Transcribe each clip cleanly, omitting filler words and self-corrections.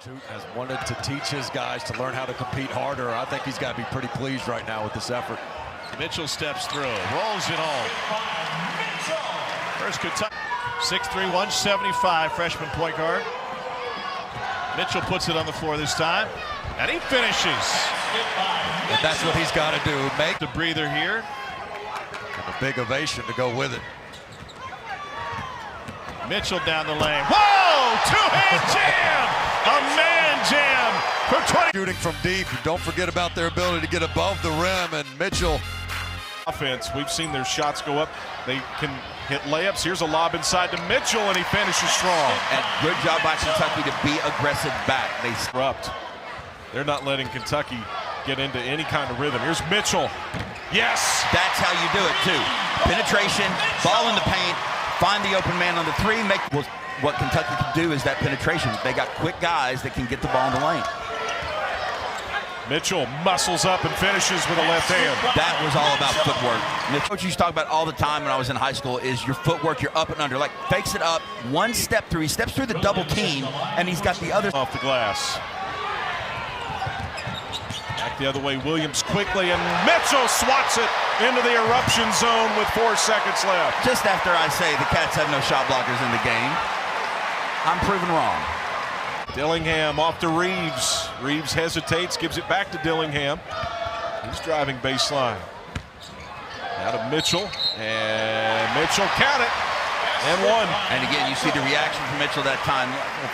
Coach has wanted to teach his guys to learn how to compete harder. I think he's got to be pretty pleased right now with this effort. Mitchell steps through, rolls it home. First Kentucky. 6'3", 175, freshman point guard. Mitchell puts it on the floor this time, and he finishes. And that's what he's got to do. Make the breather here. And a big ovation to go with it. Mitchell down the lane. Whoa! Two-hand jam! A man jam for 20. Shooting from deep. Don't forget about their ability to get above the rim. And Mitchell. Offense, we've seen their shots go up. They can hit layups. Here's a lob inside to Mitchell, and he finishes strong. And good job by Kentucky to be aggressive back. They disrupt. They're not letting Kentucky get into any kind of rhythm. Here's Mitchell. Yes! That's how you do it, too. Penetration, ball in the paint, find the open man on the three. What Kentucky can do is that penetration. They got quick guys that can get the ball in the lane. Mitchell muscles up and finishes with a left hand. That was all about footwork. Coach used to talk about all the time when I was in high school is your footwork, your up and under. Like fakes it up, one step through. He steps through the double team, and he's got the other. Off the glass. Back the other way, Williams quickly, and Mitchell swats it into the eruption zone with 4 seconds left. Just after I say the Cats have no shot blockers in the game, I'm proven wrong. Dillingham off to Reeves. Reeves hesitates, gives it back to Dillingham. He's driving baseline. Now to Mitchell, and Mitchell count it, and one. And again, you see the reaction from Mitchell that time.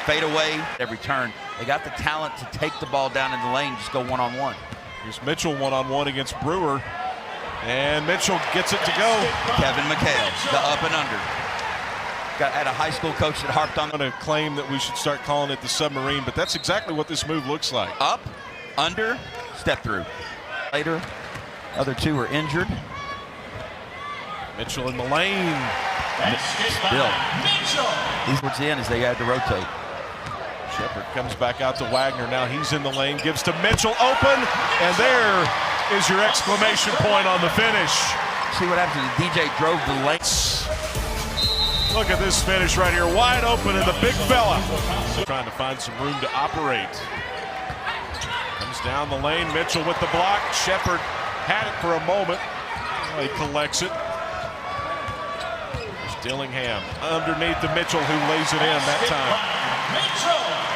Fade away every turn. They got the talent to take the ball down in the lane, just go one-on-one. Here's Mitchell one-on-one against Brewer, and Mitchell gets it to go. Kevin McHale, the up and under. Had a high school coach that harped on. I'm going to claim that we should start calling it the submarine, but that's exactly what this move looks like. Up, under, step through. Later, other two are injured. Mitchell in the lane. Still, he's towards the end as they had to rotate. Shepard comes back out to Wagner. Now he's in the lane, gives to Mitchell, open, and there is your exclamation point on the finish. See what happens when DJ drove the lane. Look at this finish right here, wide open, and the big fella trying to find some room to operate. Comes down the lane, Mitchell with the block. Shepard had it for a moment. He collects it. There's Dillingham underneath the Mitchell, who lays it in that time.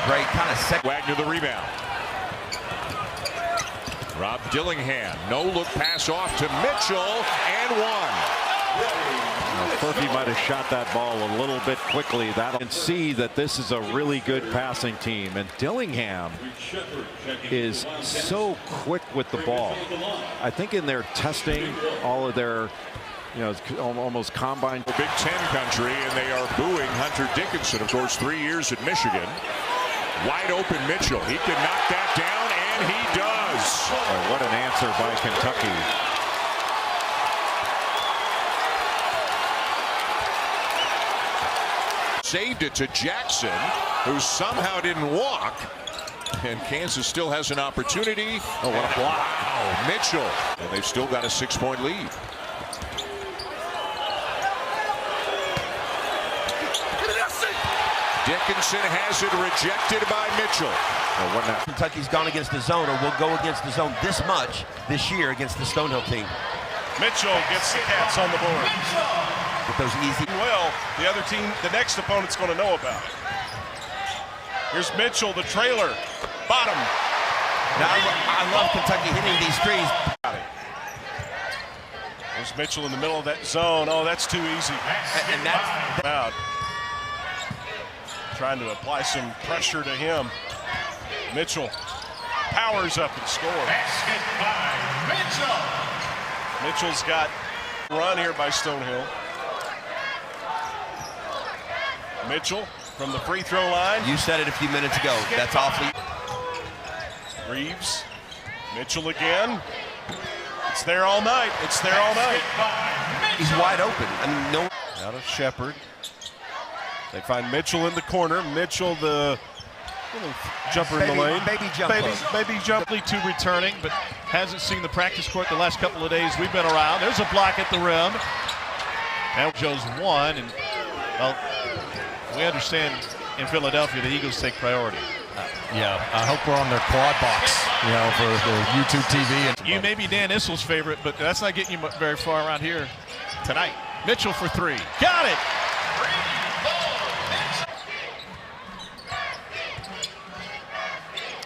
Great kind of second. Wagner the rebound. Rob Dillingham, no look pass off to Mitchell, and one. Furphy might have shot that ball a little bit quickly. That can see that this is a really good passing team, and Dillingham is so quick with the ball. I think in their testing, all of their, almost combine. Big Ten country, and they are booing Hunter Dickinson. Of course, 3 years at Michigan. Wide open Mitchell. He can knock that down, and he does. What an answer by Kentucky. Saved it to Jackson, who somehow didn't walk. And Kansas still has an opportunity. Oh, what a block. Wow, Mitchell. And they've still got a 6-point lead. Dickinson has it rejected by Mitchell. Kentucky's gone against the zone, or will go against the zone this much this year against the Stonehill team. Mitchell gets the Cats on the board. With those easy. Well, the other team, the next opponent's going to know about it. Here's Mitchell, the trailer, bottom. Now I love Kentucky hitting these threes. There's Mitchell in the middle of that zone. Oh, that's too easy. And that's out. Trying to apply some pressure to him. Mitchell powers up and scores. Basket by Mitchell. Mitchell's got a run here by Stonehill. Mitchell from the free throw line. You said it a few minutes ago. That's awfully. Reeves. Mitchell again. It's there all night. It's there all night. He's wide open. I mean, no. Out of Shepard. They find Mitchell in the corner. Mitchell, the little jumper in the lane. Baby jump. Baby jump. To returning, but hasn't seen the practice court the last couple of days we've been around. There's a block at the rim. Now Joe's one, and well, we understand in Philadelphia the Eagles take priority. Yeah, I hope we're on their quad box, you know, for the YouTube TV. And You may be Dan Issel's favorite, but that's not getting you very far around here tonight. Mitchell for three. Got it!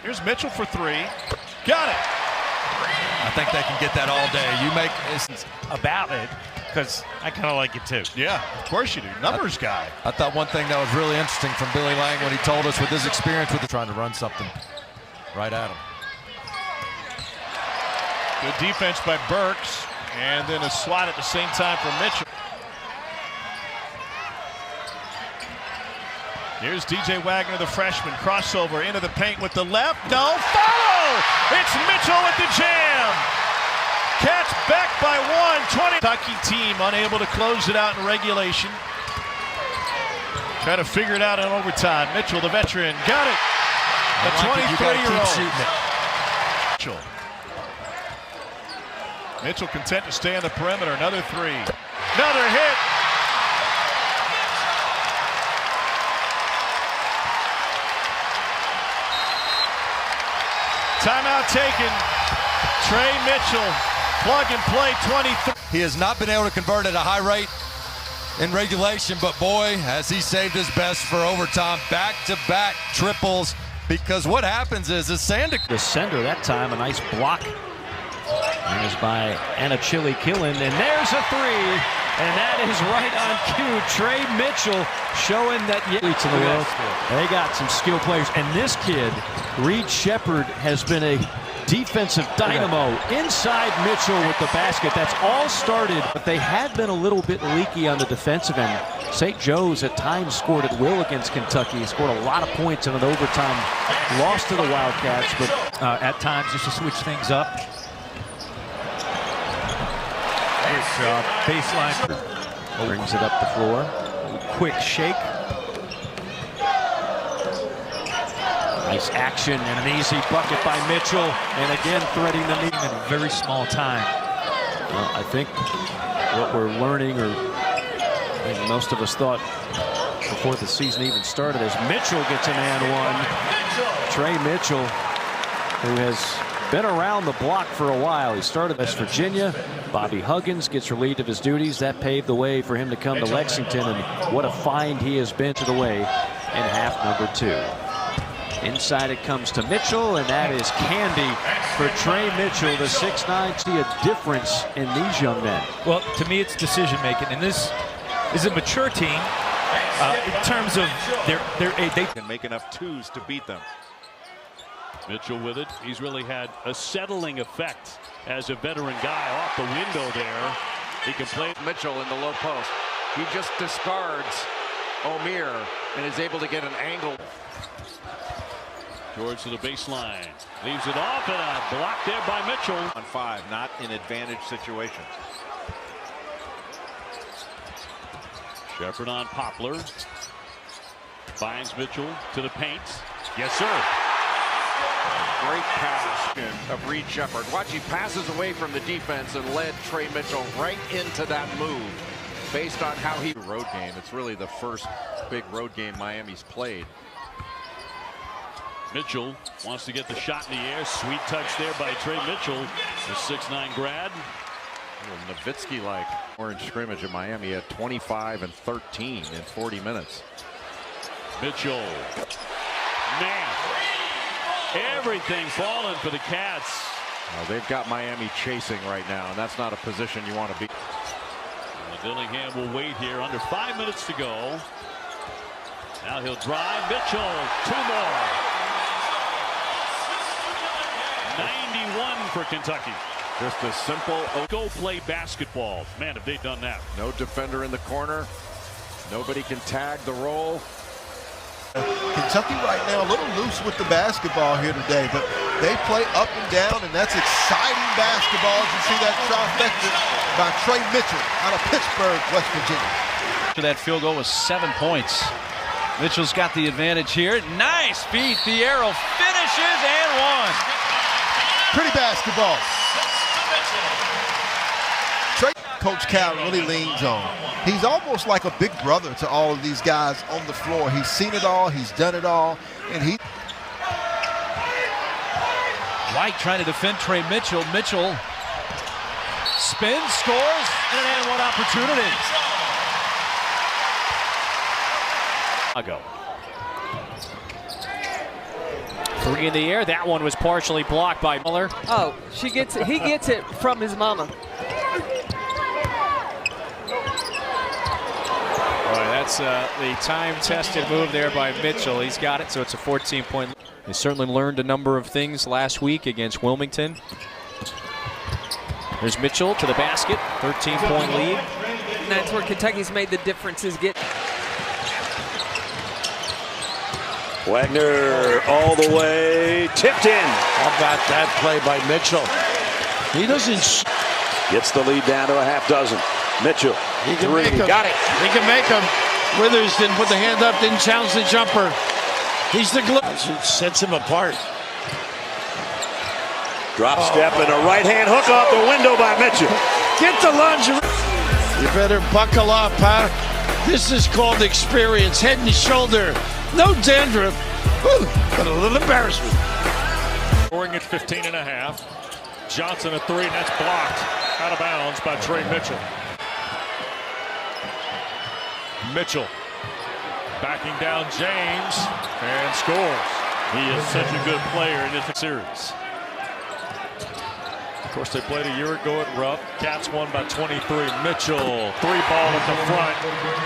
Here's Mitchell for three. Got it! I think they can get that all day. You make it's about it, because I kind of like it too. Yeah, of course you do. Numbers guy. I thought one thing that was really interesting from Billy Lang when he told us with his experience with trying to run something right at him. Good defense by Burks, and then a swat at the same time from Mitchell. Here's DJ Wagner, the freshman, crossover into the paint with the left. No, follow! It's Mitchell with the jam. Cats back by 1, 20. Kentucky team unable to close it out in regulation. Trying to figure it out in overtime. Mitchell, the veteran, got it. The 23-year-old. Mitchell content to stay on the perimeter. Another three. Another hit. Timeout taken. Trey Mitchell, plug and play 23. He has not been able to convert at a high rate in regulation, but boy, has he saved his best for overtime. Back-to-back triples, because what happens is Sandic. The sender that time, a nice block. And is by Anachili Killen, and there's a three, and that is right on cue. Trey Mitchell showing that they got some skill players, and this kid, Reed Shepard, has been a defensive dynamo inside Mitchell with the basket. That's all started, but they had been a little bit leaky on the defensive end. St. Joe's at times scored at will against Kentucky. He scored a lot of points in an overtime loss to the Wildcats, but At times, just to switch things up. Baseline. brings it up the floor. Quick shake. Nice action and an easy bucket by Mitchell, and again threading the knee In a very small time. Well, I think what we're learning, or I think most of us thought before the season even started, as Mitchell gets an and one. Trey Mitchell, who has been around the block for a while. He started West Virginia. Bobby Huggins gets relieved of his duties. That paved the way for him to come to Lexington, and what a find he has been to the way in half number 2. Inside it comes to Mitchell, and that is candy for Trey Mitchell, the 6'9". See a difference in these young men. Well, to me, it's decision making, and this is a mature team in terms of they Can make enough twos to beat them. Mitchell with it. He's really had a settling effect as a veteran guy off the window there. He can play. Mitchell in the low post. He just discards O'Meara and is able to get an angle. George to the baseline. Leaves it off, and a block there by Mitchell. On 5, not in advantage situations. Shepard on Poplar. Finds Mitchell to the paint. Yes, sir. Great pass of Reed Shepard. Watch, he passes away from the defense and led Trey Mitchell right into that move based on how he. Road game. It's really the first big road game Miami's played. Mitchell wants to get the shot in the air. Sweet touch there by Trey Mitchell, the 6'9" grad. Nowitzki-like orange scrimmage in Miami had 25 and 13 in 40 minutes. Mitchell. Man. Everything falling for the Cats. They've got Miami chasing right now, and that's not a position you want to be. Dillingham will wait here. Under 5 minutes to go. Now he'll drive. Mitchell, 2 more. 91 for Kentucky. Just a simple Go play basketball. Man, have they done that. no defender in the corner. Nobody can tag the roll. Kentucky right now a little loose with the basketball here today, but they play up and down, and that's exciting basketball. As you see that trifecta by Trey Mitchell out of Pittsburgh, West Virginia. That field goal was 7 points. Mitchell's got the advantage here. Nice feed. Fierro finishes and one. Pretty basketball. Trey, Coach Cal really leans on. He's almost like a big brother to all of these guys on the floor. He's seen it all. He's done it all. And he White trying to defend Trey Mitchell. Mitchell spins, scores, and an and one opportunity. Three in the air. That one was partially blocked by Muller. Oh, she gets it. He gets it from his mama. Boy, that's the time-tested move there by Mitchell. He's got it, so it's a 14-point. He certainly learned a number of things last week against Wilmington. There's Mitchell to the basket, 13-point lead. And that's where Kentucky's made the differences. Wagner all the way, tipped in. How about that play by Mitchell? He doesn't. Gets the lead down to a half dozen. Mitchell, he can make him. Got it. He can make him. Withers didn't put the hand up, didn't challenge the jumper. He's the glue. Sets him apart. Drop step and a right-hand hook off the window by Mitchell. Get the lingerie. You better buckle up, huh? This is called experience, head and shoulder. No dandruff, but a little embarrassment. Scoring at 15.5. Johnson a three, and that's blocked out of bounds by Trey Mitchell. Mitchell backing down James and scores. He is such a good player in this series. Of course, they played a year ago at Rupp. Cats won by 23. Mitchell, three ball at the front,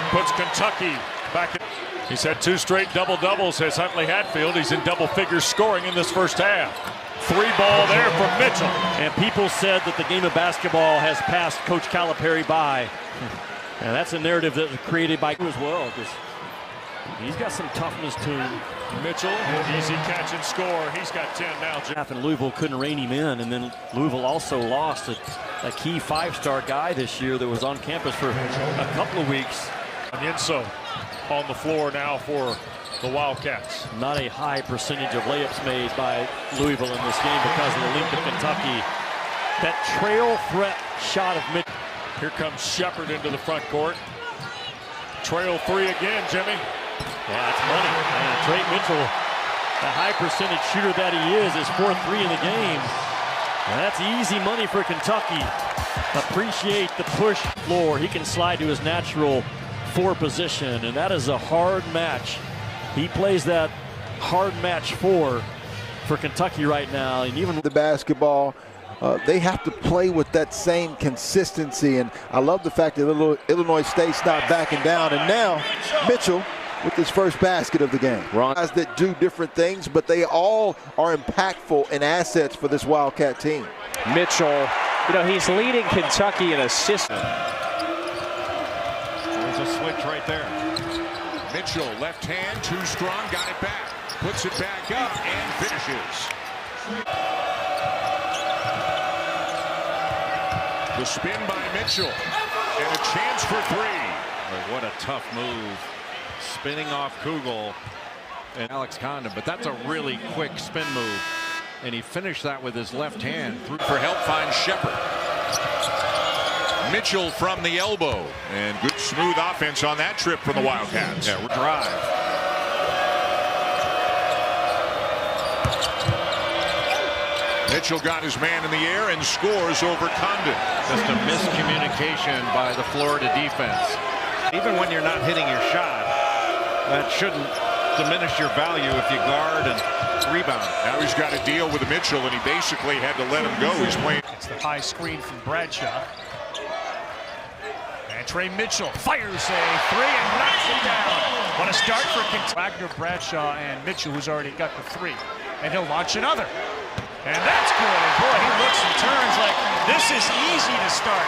puts Kentucky back in. He's had two straight double-doubles, says Huntley Hatfield. He's in double figures scoring in this first half. Three ball there from Mitchell. And people said that the game of basketball has passed Coach Calipari by. And that's a narrative that was created by him as well, because he's got some toughness to him. Mitchell, easy catch and score. He's got 10 now. And Louisville couldn't rein him in, and then Louisville also lost a key five-star guy this year that was on campus for a couple of weeks. Inso on the floor now for the Wildcats. Not a high percentage of layups made by Louisville in this game because of the link to Kentucky. That trail threat shot of Mitchell. Here comes Shepard into the front court. Trail three again, Jimmy. Yeah, it's money. And Trey Mitchell, the high percentage shooter that he is 4-3 in the game. And that's easy money for Kentucky. Appreciate the push floor. He can slide to his natural four position, and that is a hard match. He plays that hard match four for Kentucky right now, and even the basketball, they have to play with that same consistency, and I love the fact that Illinois State's not backing down, and now Mitchell with his first basket of the game. Guys that do different things, but they all are impactful and assets for this Wildcat team. Mitchell, he's leading Kentucky in assists. There's a switch right there. Mitchell, left hand, too strong, got it back. Puts it back up and finishes. The spin by Mitchell. And a chance for three. Oh, what a tough move. Spinning off Kugel and Alex Condon, but that's a really quick spin move. And he finished that with his left hand. For help finds Shepard. Mitchell from the elbow, and good smooth offense on that trip from the Wildcats. Yeah, drive. Mitchell got his man in the air and scores over Condon. Just a miscommunication by the Florida defense. Even when you're not hitting your shot, that shouldn't diminish your value if you guard and rebound. Now he's got to deal with Mitchell, and he basically had to let him go. He's playing. It's the high screen from Bradshaw. And Trey Mitchell fires a three and knocks it down. What a start for Kentucky. Wagner, Bradshaw, and Mitchell, who's already got the three. And he'll launch another. And that's good. And boy, he looks and turns like this is easy to start.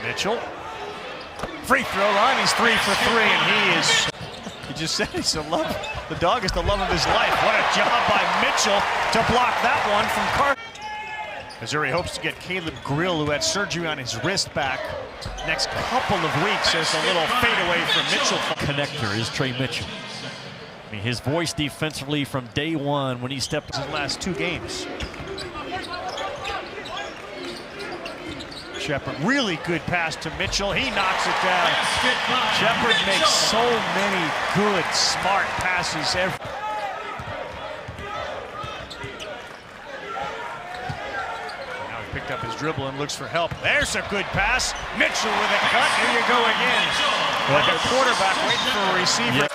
Mitchell. Free throw line. He's 3 for 3, and he just said he's the dog is the love of his life. What a job by Mitchell to block that one from Carter. Missouri hopes to get Caleb Grill, who had surgery on his wrist, back next couple of weeks. There's a little fadeaway from Mitchell. Connector is Trey Mitchell. I mean, his voice defensively from day one when he stepped his last 2 games. Shepard, really good pass to Mitchell. He knocks it down. Shepard makes so many good, smart passes. Picked up his dribble and looks for help. There's a good pass. Mitchell with a cut. Here you go again. Like a quarterback waiting for a receiver.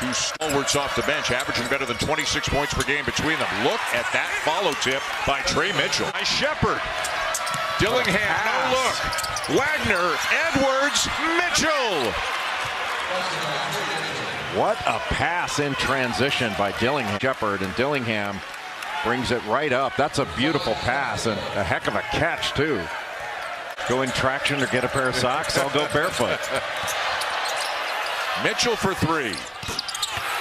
Two stalwarts off the bench, averaging better than 26 points per game between them. Look at that follow tip by Trey Mitchell. By Shepard. Dillingham, no look. Wagner, Edwards, Mitchell. What a pass in transition by Dillingham. Shepard, and Dillingham brings it right up. That's a beautiful pass and a heck of a catch too. Go in traction or get a pair of socks, I'll go barefoot. Mitchell for three.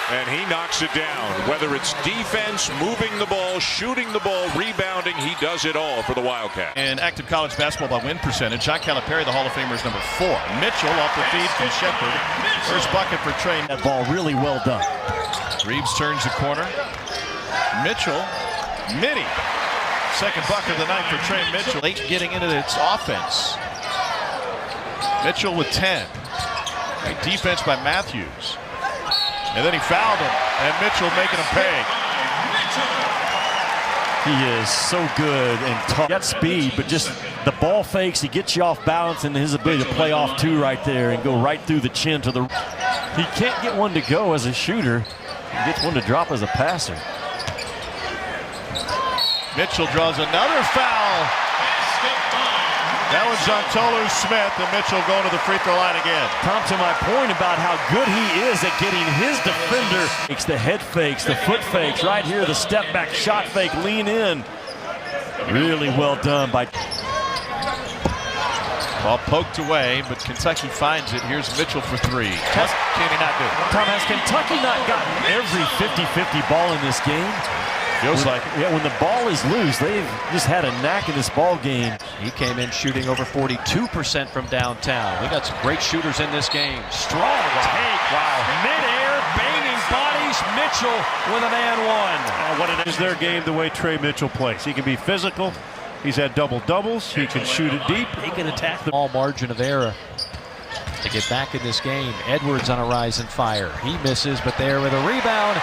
And he knocks it down. Whether it's defense, moving the ball, shooting the ball, rebounding, he does it all for the Wildcats. And active college basketball by win percentage. John Calipari, the Hall of Famer, is number 4. Mitchell off the feed from Shepard. First bucket for Trey. That ball really well done. Reeves turns the corner. Mitchell, Mitty. Second bucket of the night for Trey Mitchell. Late getting into its offense. Mitchell with 10. Great defense by Matthews. And then he fouled him, and Mitchell making him pay. He is so good and tough. Got speed, but just the ball fakes. He gets you off balance, and his ability to play off two right there and go right through the chin to the. He can't get one to go as a shooter. He gets one to drop as a passer. Mitchell draws another foul. That one's on Tolu Smith, and Mitchell going to the free throw line again. Tom, to my point about how good he is at getting his defender. It's the head fakes, the foot fakes. Right here, the step back shot fake, lean in. Really well done by. Ball poked away, but Kentucky finds it. Here's Mitchell for three. What can he not do? Tom, has Kentucky not gotten every 50-50 ball in this game? Feels like it. Yeah, when the ball is loose, they've just had a knack in this ball game. He came in shooting over 42% from downtown. We got some great shooters in this game. Strong take. Wow. Mid-air, banging bodies. Mitchell with an and one. What an is their game the way Trey Mitchell plays. He can be physical. He's had double-doubles. He can shoot it deep. He can attack the small margin of error to get back in this game. Edwards on a rise and fire. He misses, but there with a rebound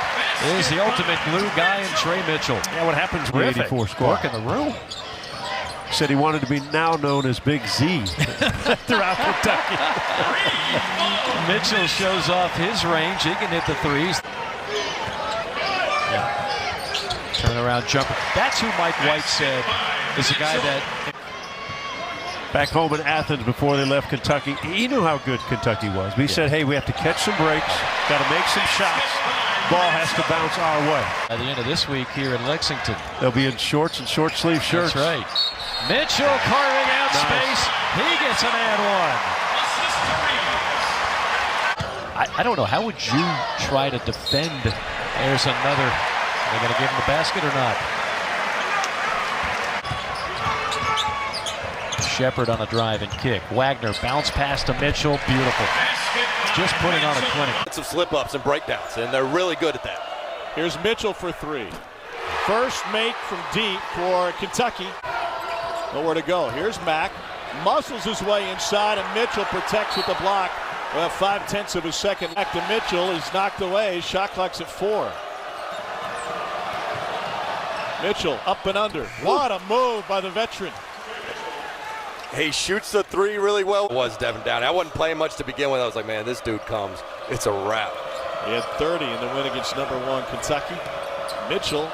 is the ultimate glue guy in Trey Mitchell. Yeah, what happens with 84 squad? Work in the room. Said he wanted to be now known as Big Z throughout Kentucky. Mitchell shows off his range. He can hit the threes. Yeah. Turnaround jumper. That's who Mike White said is the guy that... Back home in Athens before they left Kentucky, he knew how good Kentucky was. But he said, hey, we have to catch some breaks, got to make some shots. Ball has to bounce our way. By the end of this week here in Lexington. They'll be in shorts and short sleeve shirts. That's right. Mitchell carving out space. He gets an and one. I don't know. How would you try to defend? There's another. Are they going to give him the basket or not? Shepard on a drive and kick. Wagner bounce pass to Mitchell. Beautiful. Just putting on a clinic. Some slip-ups and breakdowns, and they're really good at that. Here's Mitchell for three. First make from deep for Kentucky. Nowhere to go. Here's Mack. Muscles his way inside, and Mitchell protects with the block. Well, 5/10 of a second. Back to Mitchell. He's knocked away. Shot clock's at 4. Mitchell up and under. What a move by the veteran. He shoots the three really well. It was Devin Downey. I wasn't playing much to begin with. I was like, man, this dude comes. It's a wrap. He had 30 in the win against #1 Kentucky. Mitchell,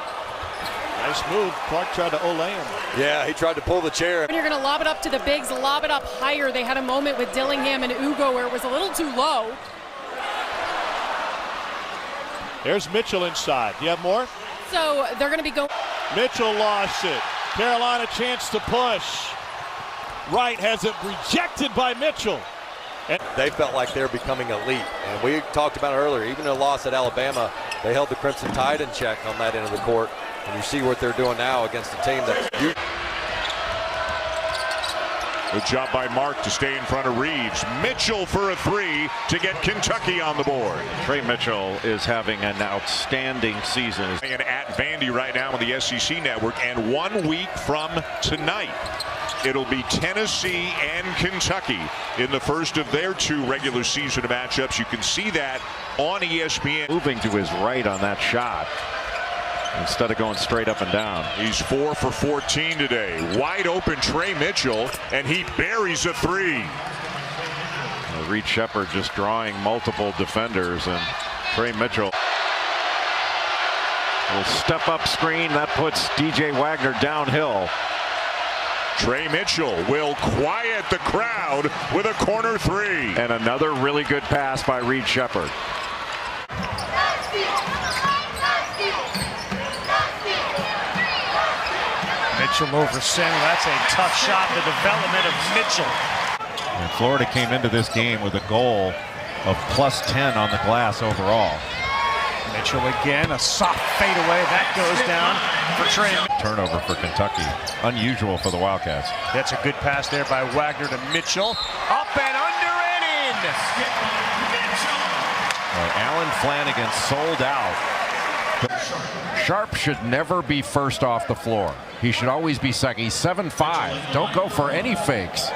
nice move. Clark tried to olay him. Yeah, he tried to pull the chair. When you're going to lob it up to the bigs, lob it up higher. They had a moment with Dillingham and Ugo where it was a little too low. There's Mitchell inside. Do you have more? So they're going to be going. Mitchell lost it. Carolina chance to push. Wright has it rejected by Mitchell. And they felt like they're becoming elite. And we talked about it earlier. Even in a loss at Alabama, they held the Crimson Tide in check on that end of the court. And you see what they're doing now against a team that's... Good job by Mark to stay in front of Reeves. Mitchell for a three to get Kentucky on the board. Trey Mitchell is having an outstanding season. And at Vandy right now on the SEC Network. And 1 week from tonight, it'll be Tennessee and Kentucky in the first of their 2 regular season matchups. You can see that on ESPN. Moving to his right on that shot. instead of going straight up and down. He's 4 for 14 today. Wide open Trey Mitchell, and he buries a three. Reed Sheppard just drawing multiple defenders, and Trey Mitchell. Will step up screen that puts DJ Wagner downhill. Trey Mitchell will quiet the crowd with a corner three. And another really good pass by Reed Sheppard. Mitchell over center. That's a tough shot. The development of Mitchell. And Florida came into this game with a goal of +10 on the glass overall. Mitchell again, a soft fadeaway. That goes down for Trey. Turnover for Kentucky. Unusual for the Wildcats. That's a good pass there by Wagner to Mitchell. Up and under and in. Alan Flanagan sold out. Sharp should never be first off the floor. He should always be second. He's 7'5". Don't go for any fakes.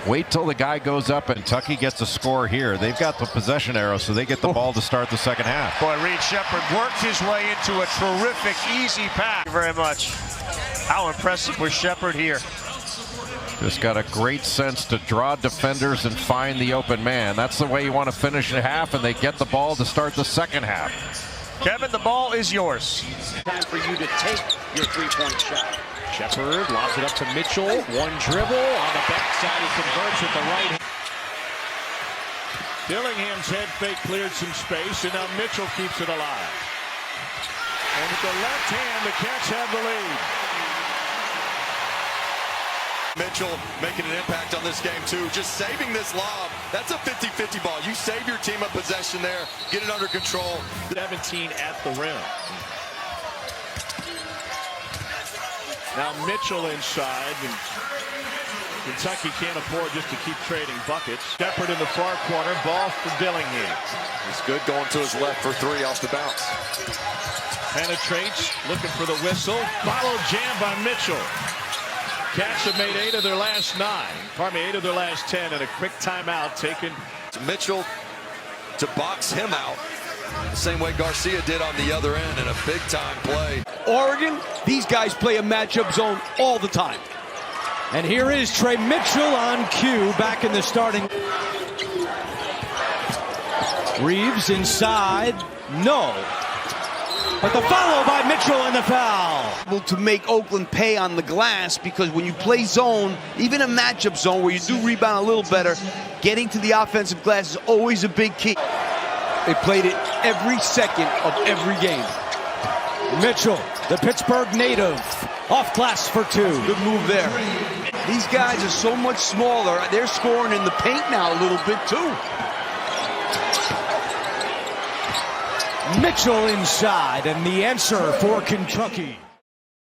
Wait till the guy goes up and Kentucky gets a score here. They've got the possession arrow, so they get the ball to start the second half. Boy, Reed Sheppard worked his way into a terrific, easy pass. Thank you very much. How impressive was Sheppard here? Just got a great sense to draw defenders and find the open man. That's the way you want to finish a half, and they get the ball to start the second half. Kevin, the ball is yours. Time for you to take your three-point shot. Sheppard lobs it up to Mitchell. One dribble on the backside. He converts with the right hand. Dillingham's head fake cleared some space, and now Mitchell keeps it alive. And with the left hand, the Cats have the lead. Mitchell making an impact on this game too, just saving this lob. That's a 50-50 ball. You save your team a possession there, get it under control. 17 at the rim. Now Mitchell inside, and Kentucky can't afford just to keep trading buckets. Sheppard in the far corner, ball for Dillingham. He's good going to his left for three off the bounce. Penetrates, looking for the whistle. Follow jam by Mitchell. Cats have made 8 of their last 9. Pardon me, 8 of their last 10, and a quick timeout taken. Mitchell to box him out, the same way Garcia did on the other end in a big-time play. Oregon, these guys play a matchup zone all the time. And here is Trey Mitchell on cue, back in the starting. Reeves inside, no. But the follow by Mitchell and the foul. To make Oakland pay on the glass, because when you play zone, even a matchup zone where you do rebound a little better, getting to the offensive glass is always a big key. They played it every second of every game. Mitchell, the Pittsburgh native, off glass for 2. Good move there. These guys are so much smaller. They're scoring in the paint now a little bit too. Mitchell inside, and the answer for Kentucky.